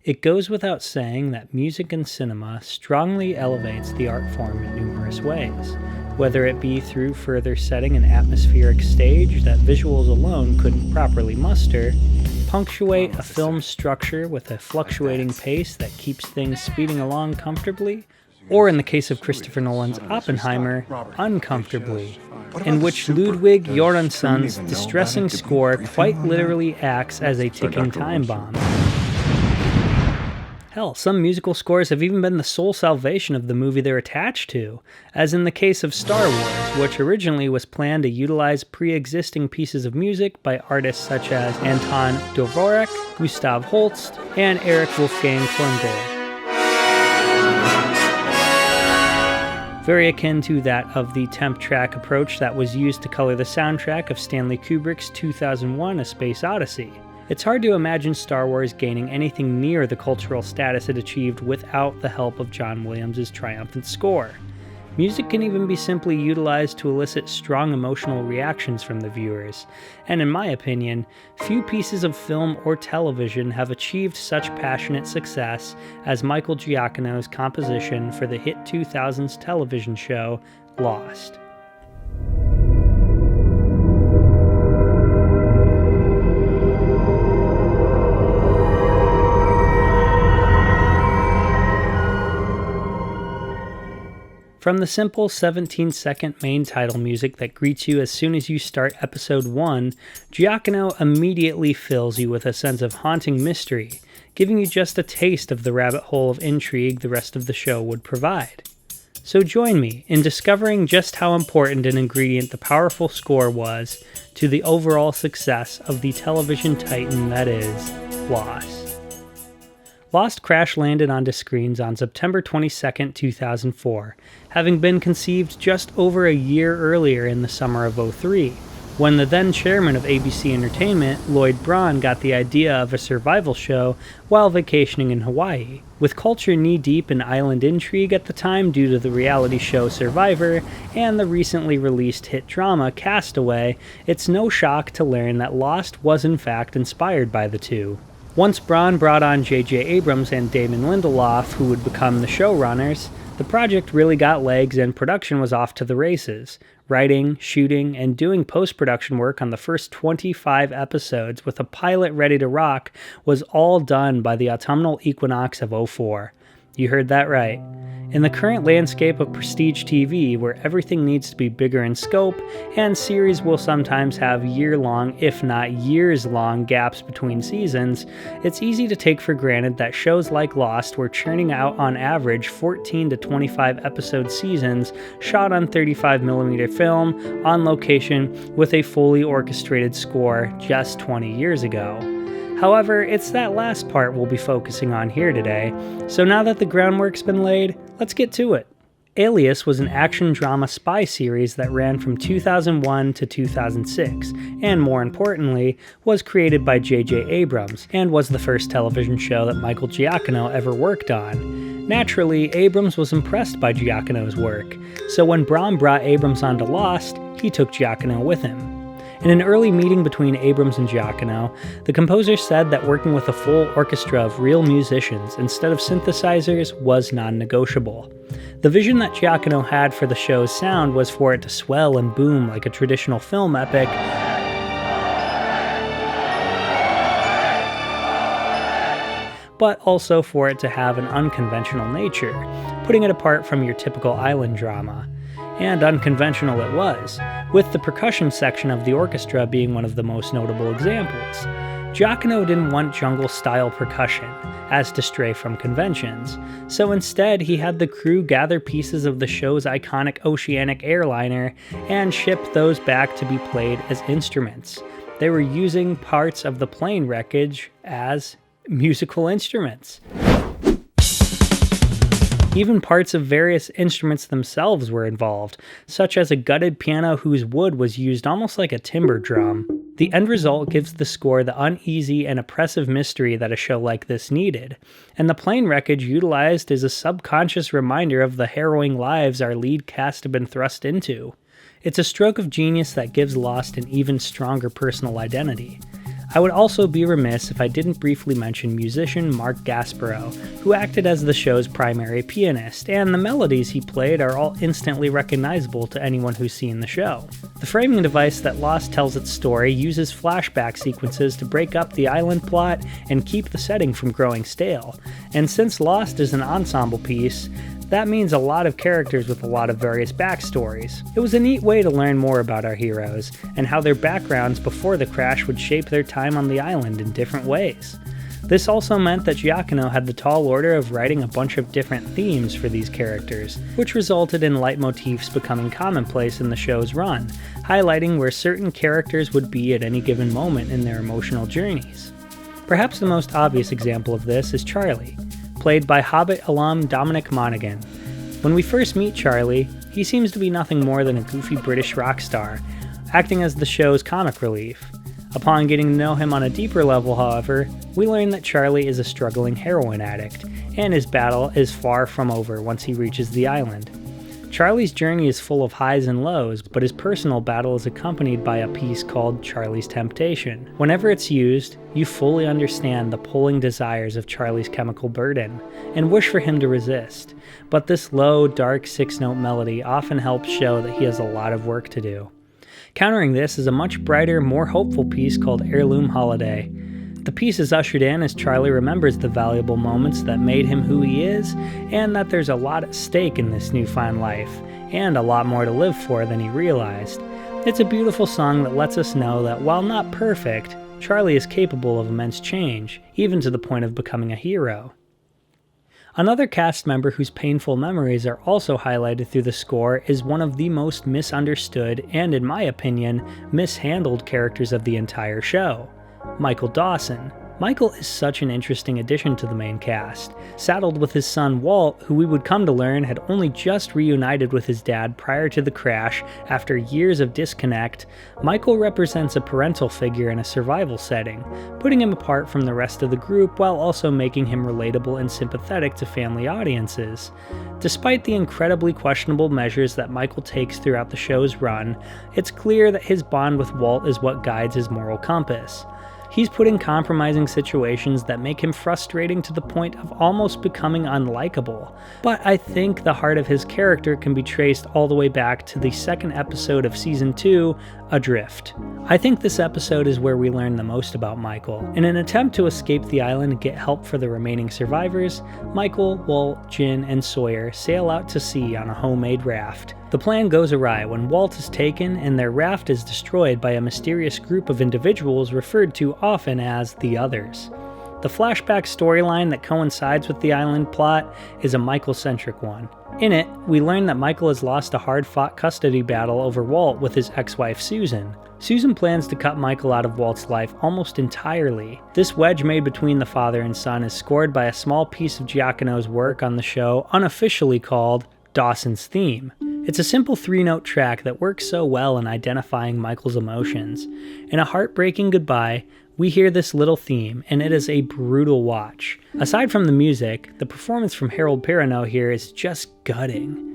It goes without saying that music in cinema strongly elevates the art form in numerous ways, whether it be through further setting an atmospheric stage that visuals alone couldn't properly muster, punctuate a film's structure with a fluctuating pace that keeps things speeding along comfortably, or in the case of Christopher Nolan's Oppenheimer, uncomfortably, in which Ludwig Göransson's distressing score quite literally acts as a ticking time bomb. Hell, some musical scores have even been the sole salvation of the movie they're attached to, as in the case of Star Wars, which originally was planned to utilize pre-existing pieces of music by artists such as Anton Dvorak, Gustav Holst, and Erich Wolfgang Korngold. Very akin to that of the temp track approach that was used to color the soundtrack of Stanley Kubrick's 2001: A Space Odyssey. It's hard to imagine Star Wars gaining anything near the cultural status it achieved without the help of John Williams' triumphant score. Music can even be simply utilized to elicit strong emotional reactions from the viewers, and in my opinion, few pieces of film or television have achieved such passionate success as Michael Giacchino's composition for the hit 2000s television show, Lost. From the simple 17-second main title music that greets you as soon as you start episode 1, Giacchino immediately fills you with a sense of haunting mystery, giving you just a taste of the rabbit hole of intrigue the rest of the show would provide. So join me in discovering just how important an ingredient the powerful score was to the overall success of the television titan that is Lost. Lost crash-landed onto screens on September 22, 2004, having been conceived just over a year earlier in the summer of '03, when the then chairman of ABC Entertainment, Lloyd Braun, got the idea of a survival show while vacationing in Hawaii. With culture knee-deep in island intrigue at the time due to the reality show Survivor and the recently released hit drama Castaway, it's no shock to learn that Lost was in fact inspired by the two. Once Braun brought on J.J. Abrams and Damon Lindelof, who would become the showrunners, the project really got legs and production was off to the races. Writing, shooting, and doing post-production work on the first 25 episodes with a pilot ready to rock was all done by the autumnal equinox of '04. You heard that right. In the current landscape of prestige TV, where everything needs to be bigger in scope, and series will sometimes have year-long, if not years-long, gaps between seasons, it's easy to take for granted that shows like Lost were churning out on average 14 to 25 episode seasons shot on 35mm film, on location, with a fully orchestrated score just 20 years ago. However, it's that last part we'll be focusing on here today, so now that the groundwork's been laid, let's get to it. Alias was an action drama spy series that ran from 2001 to 2006, and more importantly, was created by J.J. Abrams, and was the first television show that Michael Giacchino ever worked on. Naturally, Abrams was impressed by Giacchino's work, so when Braun brought Abrams onto Lost, he took Giacchino with him. In an early meeting between Abrams and Giacchino, the composer said that working with a full orchestra of real musicians instead of synthesizers was non-negotiable. The vision that Giacchino had for the show's sound was for it to swell and boom like a traditional film epic, but also for it to have an unconventional nature, putting it apart from your typical island drama. And unconventional it was, with the percussion section of the orchestra being one of the most notable examples. Giacchino didn't want jungle-style percussion, as to stray from conventions, so instead he had the crew gather pieces of the show's iconic oceanic airliner and ship those back to be played as instruments. They were using parts of the plane wreckage as musical instruments. Even parts of various instruments themselves were involved, such as a gutted piano whose wood was used almost like a timber drum. The end result gives the score the uneasy and oppressive mystery that a show like this needed, and the plane wreckage utilized is a subconscious reminder of the harrowing lives our lead cast have been thrust into. It's a stroke of genius that gives Lost an even stronger personal identity. I would also be remiss if I didn't briefly mention musician Mark Gasparo, who acted as the show's primary pianist, and the melodies he played are all instantly recognizable to anyone who's seen the show. The framing device that Lost tells its story uses flashback sequences to break up the island plot and keep the setting from growing stale, and since Lost is an ensemble piece, that means a lot of characters with a lot of various backstories. It was a neat way to learn more about our heroes, and how their backgrounds before the crash would shape their time on the island in different ways. This also meant that Giacchino had the tall order of writing a bunch of different themes for these characters, which resulted in leitmotifs becoming commonplace in the show's run, highlighting where certain characters would be at any given moment in their emotional journeys. Perhaps the most obvious example of this is Charlie, played by Hobbit alum Dominic Monaghan. When we first meet Charlie, he seems to be nothing more than a goofy British rock star, acting as the show's comic relief. Upon getting to know him on a deeper level, however, we learn that Charlie is a struggling heroin addict, and his battle is far from over once he reaches the island. Charlie's journey is full of highs and lows, but his personal battle is accompanied by a piece called Charlie's Temptation. Whenever it's used, you fully understand the pulling desires of Charlie's chemical burden, and wish for him to resist. But this low, dark 6-note melody often helps show that he has a lot of work to do. Countering this is a much brighter, more hopeful piece called Heirloom Holiday. The piece is ushered in as Charlie remembers the valuable moments that made him who he is, and that there's a lot at stake in this newfound life, and a lot more to live for than he realized. It's a beautiful song that lets us know that while not perfect, Charlie is capable of immense change, even to the point of becoming a hero. Another cast member whose painful memories are also highlighted through the score is one of the most misunderstood and, in my opinion, mishandled characters of the entire show, Michael Dawson. Michael is such an interesting addition to the main cast. Saddled with his son Walt, who we would come to learn had only just reunited with his dad prior to the crash after years of disconnect, Michael represents a parental figure in a survival setting, putting him apart from the rest of the group while also making him relatable and sympathetic to family audiences. Despite the incredibly questionable measures that Michael takes throughout the show's run, it's clear that his bond with Walt is what guides his moral compass. He's put in compromising situations that make him frustrating to the point of almost becoming unlikable. But I think the heart of his character can be traced all the way back to the second episode of Season 2, Adrift. I think this episode is where we learn the most about Michael. In an attempt to escape the island and get help for the remaining survivors, Michael, Walt, Jin, and Sawyer sail out to sea on a homemade raft. The plan goes awry when Walt is taken and their raft is destroyed by a mysterious group of individuals referred to often as the Others. The flashback storyline that coincides with the island plot is a Michael-centric one. In it, we learn that Michael has lost a hard-fought custody battle over Walt with his ex-wife Susan. Susan plans to cut Michael out of Walt's life almost entirely. This wedge made between the father and son is scored by a small piece of Giacchino's work on the show, unofficially called Dawson's Theme. It's a simple 3-note track that works so well in identifying Michael's emotions. In a heartbreaking goodbye, we hear this little theme, and it is a brutal watch. Aside from the music, the performance from Harold Perrineau here is just gutting.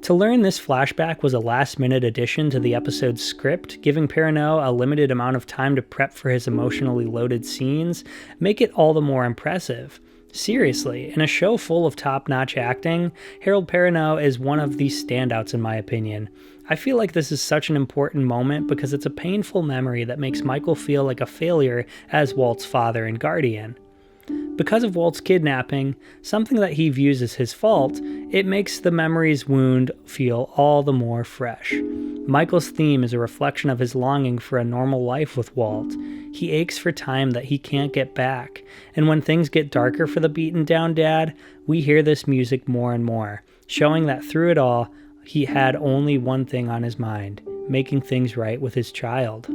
To learn this flashback was a last-minute addition to the episode's script, giving Perrineau a limited amount of time to prep for his emotionally loaded scenes, make it all the more impressive. Seriously, in a show full of top-notch acting, Harold Perrineau is one of the standouts in my opinion. I feel like this is such an important moment because it's a painful memory that makes Michael feel like a failure as Walt's father and guardian. Because of Walt's kidnapping, something that he views as his fault, it makes the memory's wound feel all the more fresh. Michael's theme is a reflection of his longing for a normal life with Walt. He aches for time that he can't get back, and when things get darker for the beaten-down dad, we hear this music more and more, showing that through it all, he had only one thing on his mind, making things right with his child.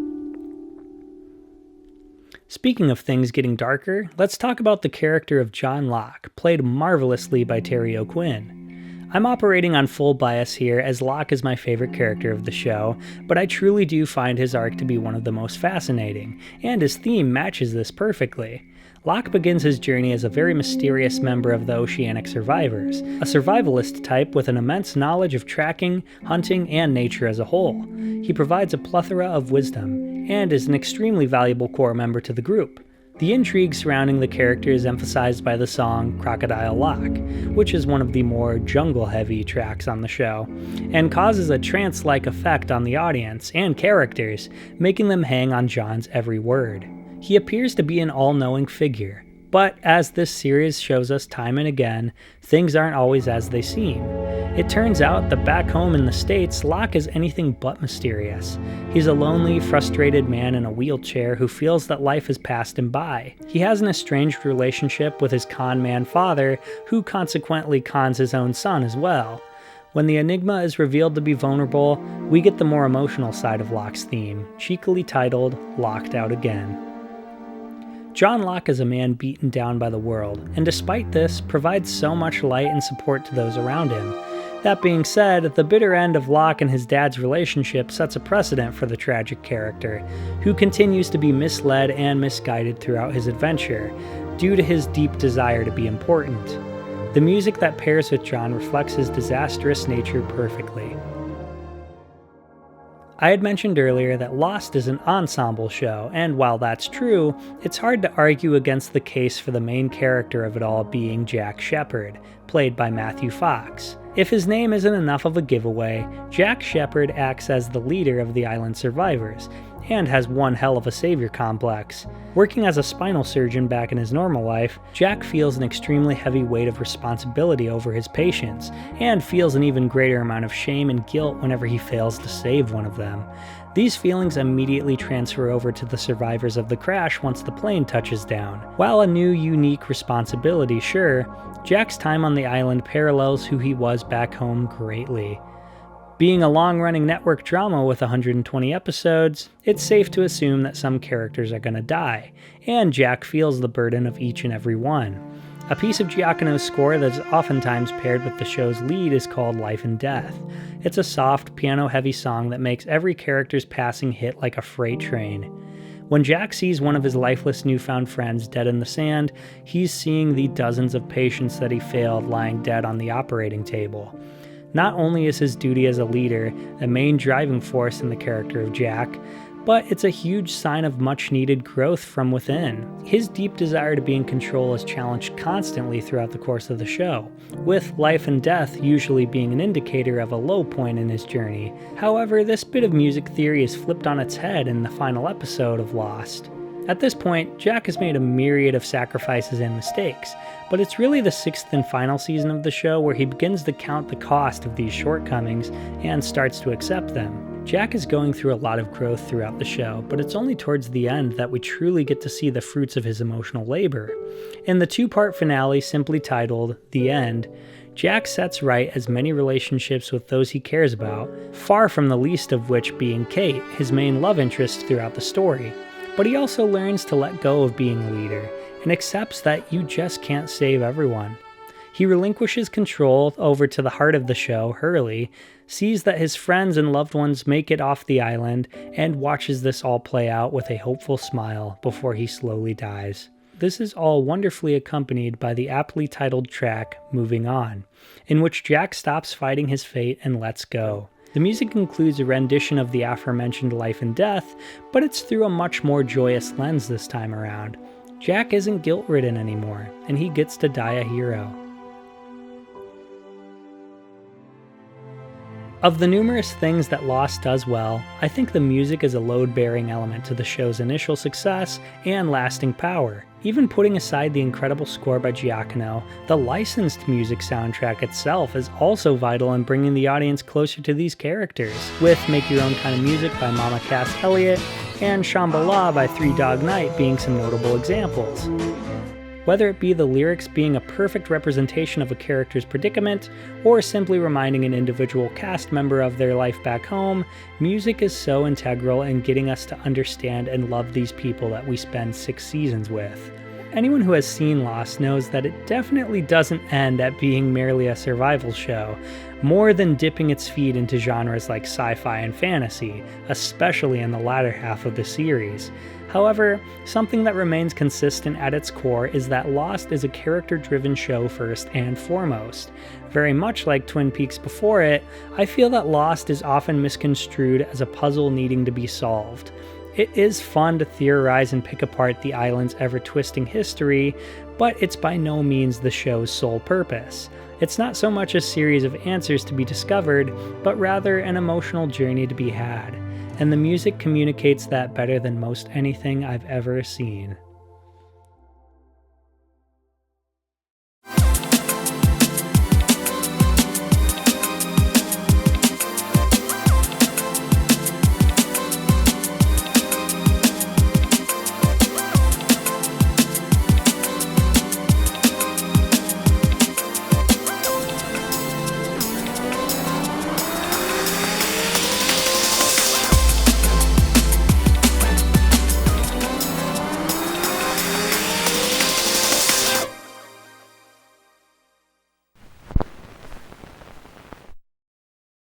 Speaking of things getting darker, let's talk about the character of John Locke, played marvelously by Terry O'Quinn. I'm operating on full bias here as Locke is my favorite character of the show, but I truly do find his arc to be one of the most fascinating, and his theme matches this perfectly. Locke begins his journey as a very mysterious member of the Oceanic Survivors, a survivalist type with an immense knowledge of tracking, hunting, and nature as a whole. He provides a plethora of wisdom, and is an extremely valuable core member to the group. The intrigue surrounding the character is emphasized by the song Crocodile Locke, which is one of the more jungle-heavy tracks on the show, and causes a trance-like effect on the audience and characters, making them hang on John's every word. He appears to be an all-knowing figure, but as this series shows us time and again, things aren't always as they seem. It turns out that back home in the States, Locke is anything but mysterious. He's a lonely, frustrated man in a wheelchair who feels that life has passed him by. He has an estranged relationship with his con man father, who consequently cons his own son as well. When the enigma is revealed to be vulnerable, we get the more emotional side of Locke's theme, cheekily titled Locked Out Again. John Locke is a man beaten down by the world, and despite this, provides so much light and support to those around him. That being said, the bitter end of Locke and his dad's relationship sets a precedent for the tragic character, who continues to be misled and misguided throughout his adventure, due to his deep desire to be important. The music that pairs with John reflects his disastrous nature perfectly. I had mentioned earlier that Lost is an ensemble show, and while that's true, it's hard to argue against the case for the main character of it all being Jack Shephard, played by Matthew Fox. If his name isn't enough of a giveaway, Jack Shephard acts as the leader of the island survivors, and has one hell of a savior complex. Working as a spinal surgeon back in his normal life, Jack feels an extremely heavy weight of responsibility over his patients, and feels an even greater amount of shame and guilt whenever he fails to save one of them. These feelings immediately transfer over to the survivors of the crash once the plane touches down. While a new, unique responsibility, sure, Jack's time on the island parallels who he was back home greatly. Being a long-running network drama with 120 episodes, it's safe to assume that some characters are gonna die, and Jack feels the burden of each and every one. A piece of Giacchino's score that is oftentimes paired with the show's lead is called Life and Death. It's a soft, piano-heavy song that makes every character's passing hit like a freight train. When Jack sees one of his lifeless newfound friends dead in the sand, he's seeing the dozens of patients that he failed lying dead on the operating table. Not only is his duty as a leader a main driving force in the character of Jack, but it's a huge sign of much-needed growth from within. His deep desire to be in control is challenged constantly throughout the course of the show, with life and death usually being an indicator of a low point in his journey. However, this bit of music theory is flipped on its head in the final episode of Lost. At this point, Jack has made a myriad of sacrifices and mistakes, but it's really the sixth and final season of the show where he begins to count the cost of these shortcomings and starts to accept them. Jack is going through a lot of growth throughout the show, but it's only towards the end that we truly get to see the fruits of his emotional labor. In the two-part finale simply titled The End, Jack sets right as many relationships with those he cares about, far from the least of which being Kate, his main love interest throughout the story. But he also learns to let go of being a leader, and accepts that you just can't save everyone. He relinquishes control over to the heart of the show, Hurley, sees that his friends and loved ones make it off the island, and watches this all play out with a hopeful smile before he slowly dies. This is all wonderfully accompanied by the aptly titled track, Moving On, in which Jack stops fighting his fate and lets go. The music includes a rendition of the aforementioned Life and Death, but it's through a much more joyous lens this time around. Jack isn't guilt-ridden anymore, and he gets to die a hero. Of the numerous things that Lost does well, I think the music is a load-bearing element to the show's initial success and lasting power. Even putting aside the incredible score by Giacchino, the licensed music soundtrack itself is also vital in bringing the audience closer to these characters, with Make Your Own Kind of Music by Mama Cass Elliot and Shambhala by Three Dog Night being some notable examples. Whether it be the lyrics being a perfect representation of a character's predicament, or simply reminding an individual cast member of their life back home, music is so integral in getting us to understand and love these people that we spend 6 seasons with. anyone who has seen Lost knows that it definitely doesn't end at being merely a survival show, more than dipping its feet into genres like sci-fi and fantasy, especially in the latter half of the series. However, something that remains consistent at its core is that Lost is a character-driven show first and foremost. Very much like Twin Peaks before it, I feel that Lost is often misconstrued as a puzzle needing to be solved. It is fun to theorize and pick apart the island's ever-twisting history, but it's by no means the show's sole purpose. It's not so much a series of answers to be discovered, but rather an emotional journey to be had. And the music communicates that better than most anything I've ever seen.